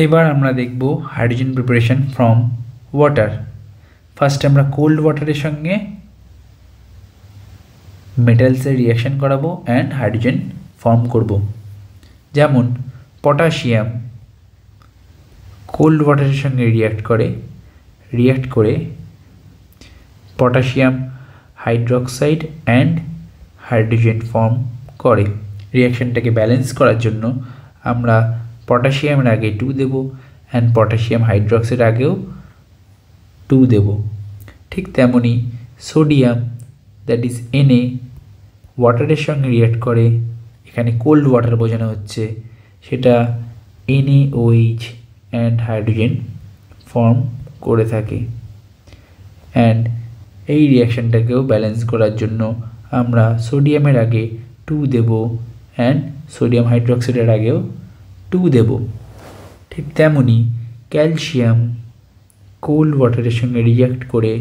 এবার আমরা দেখব hydrogen preparation from water. First আমরা কোল্ড ওয়াটারের সঙ্গে মেটালসের রিয়াকশন করাবো অ্যান্ড হাইড্রোজেন ফর্ম করব। যেমন পটাশিয়াম কোল্ড ওয়াটারের সঙ্গে রিয়াক্ট করে potassium hydroxide and hydrogen form করে। রিয়াকশনটাকে ব্যালেন্স করার জন্য আমরা পটাশিয়ামের আগে 2 দেব অ্যান্ড পটাশিয়াম হাইড্রোক্সাইড আগেও 2 দেব। ঠিক তেমনি সোডিয়াম দ্যাট ইজ Na ওয়াটারের সঙ্গে রিয়াক্ট করে, এখানে কোল্ড ওয়াটার বোঝানো হচ্ছে, সেটা NaOH অ্যান্ড হাইড্রোজেন ফর্ম করে থাকে। অ্যান্ড এই রিয়াকশানটাকেও ব্যালেন্স করার জন্য আমরা সোডিয়ামের আগে 2 দেব অ্যান্ড সোডিয়াম হাইড্রোক্সাইডের আগেও 2 দেব। ঠিক তেমনি ক্যালসিয়াম কোল্ড ওয়াটারের সঙ্গে রিয়াক্ট করে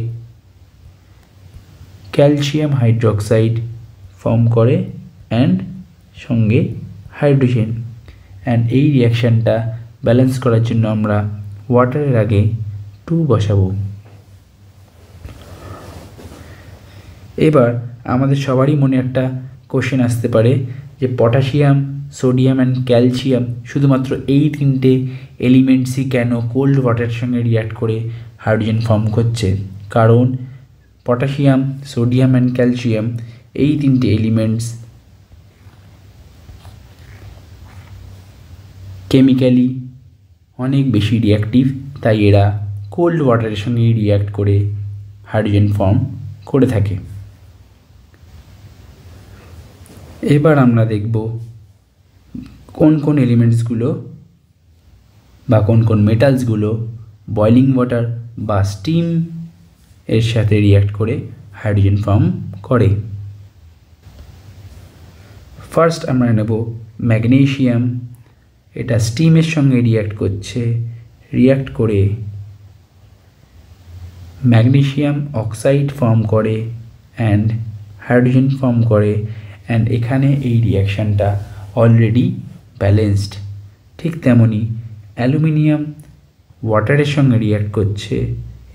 ক্যালসিয়াম হাইড্রোক্সাইড ফর্ম করে অ্যান্ড সঙ্গে হাইড্রোজেন। অ্যান্ড এই রিয়াকশানটা ব্যালেন্স করার জন্য আমরা ওয়াটারের আগে 2 বসাবো। এবার আমাদের সবারই মনে একটা কোশ্চেন আসতে পারে যে পটাশিয়াম, সোডিয়াম অ্যান্ড ক্যালসিয়াম শুধুমাত্র এই 3টে এলিমেন্টসই কেন কোল্ড ওয়াটারের সঙ্গে রিয়াক্ট করে হাইড্রোজেন ফর্ম করছে? কারণ পটাশিয়াম, সোডিয়াম অ্যান্ড ক্যালসিয়াম এই 3টে এলিমেন্টস কেমিক্যালি অনেক বেশি রিয়াক্টিভ, তাই এরা কোল্ড ওয়াটারের সঙ্গে রিয়াক্ট করে হাইড্রোজেন ফর্ম করে থাকে। এবার আমরা দেখব কোন কোন এলিমেন্টসগুলো বা কোন কোন মেটালসগুলো বয়লিং ওয়াটার বা স্টিম এর সাথে রিয়াক্ট করে হাইড্রোজেন ফর্ম করে। ফার্স্ট আমরা নেব ম্যাগনেসিয়াম। এটা স্টিমের সঙ্গে রিয়াক্ট করে ম্যাগনেসিয়াম অক্সাইড ফর্ম করে অ্যান্ড হাইড্রোজেন ফর্ম করে। অ্যান্ড এখানে এই রিয়াকশানটা অলরেডি ব্যালেন্সড। ঠিক তেমনি অ্যালুমিনিয়াম ওয়াটারের সঙ্গে রিয়াক্ট করছে,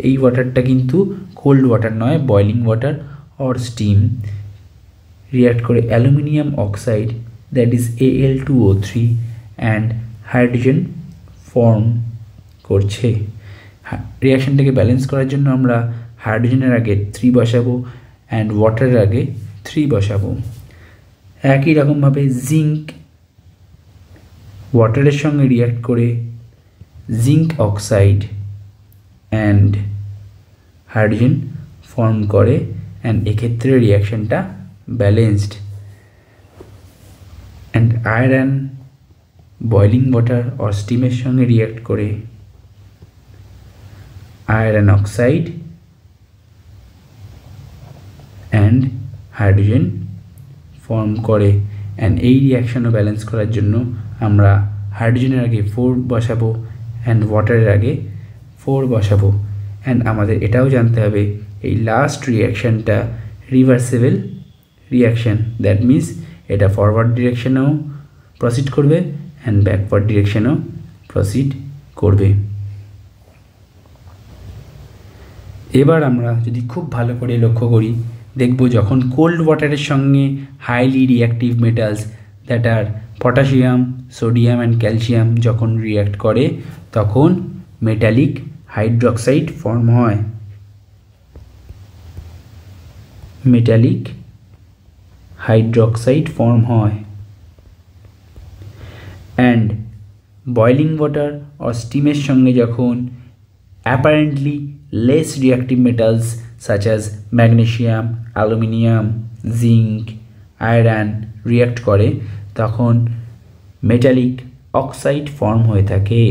এই ওয়াটারটা কিন্তু কোল্ড ওয়াটার নয়, boiling water or steam. React করে aluminium oxide that is Al2O3 and hydrogen form করছে। রিয়াকশানটাকে ব্যালেন্স করার জন্য আমরা হাইড্রোজেনের আগে 3 বসাবো অ্যান্ড ওয়াটারের আগে 3 বসাবো। একই রকমভাবে জিঙ্ক ওয়াটারের সঙ্গে রিয়াক্ট করে zinc oxide and hydrogen form করে অ্যান্ড এক্ষেত্রে রিয়াকশানটা balanced. And iron boiling water or স্টিমের সঙ্গে রিয়াক্ট করে iron oxide and hydrogen form করে। অ্যান্ড এই রিয়াকশানও ব্যালেন্স করার জন্য আমরা হাইড্রোজেনের আগে 4 বসাবো অ্যান্ড ওয়াটারের আগে 4 বসাবো। অ্যান্ড আমাদের এটাও জানতে হবে এই লাস্ট রিয়াকশানটা রিভার্সেবল রিয়াকশান, দ্যাট মিন্স এটা ফরওয়ার্ড ডিরেকশনেও প্রসিড করবে অ্যান্ড ব্যাকওয়ার্ড ডিরেকশনেও প্রসিড করবে। এবার আমরা যদি খুব ভালো করে লক্ষ্য করি, দেখব যখন কোল্ড ওয়াটারের সঙ্গে highly reactive metals that are potassium, sodium and calcium যখন রিয়াক্ট করে তখন মেটালিক হাইড্রোক্সাইড ফর্ম হয়। মেটালিক হাইড্রোক্সাইড ফর্ম হয়। অ্যান্ড বয়লিং ওয়াটার ও স্টিমের সঙ্গে যখন apparently less reactive metals such as magnesium, aluminium, zinc, iron react করে তখন মেটালিক অক্সাইড ফর্ম হয়ে থাকে।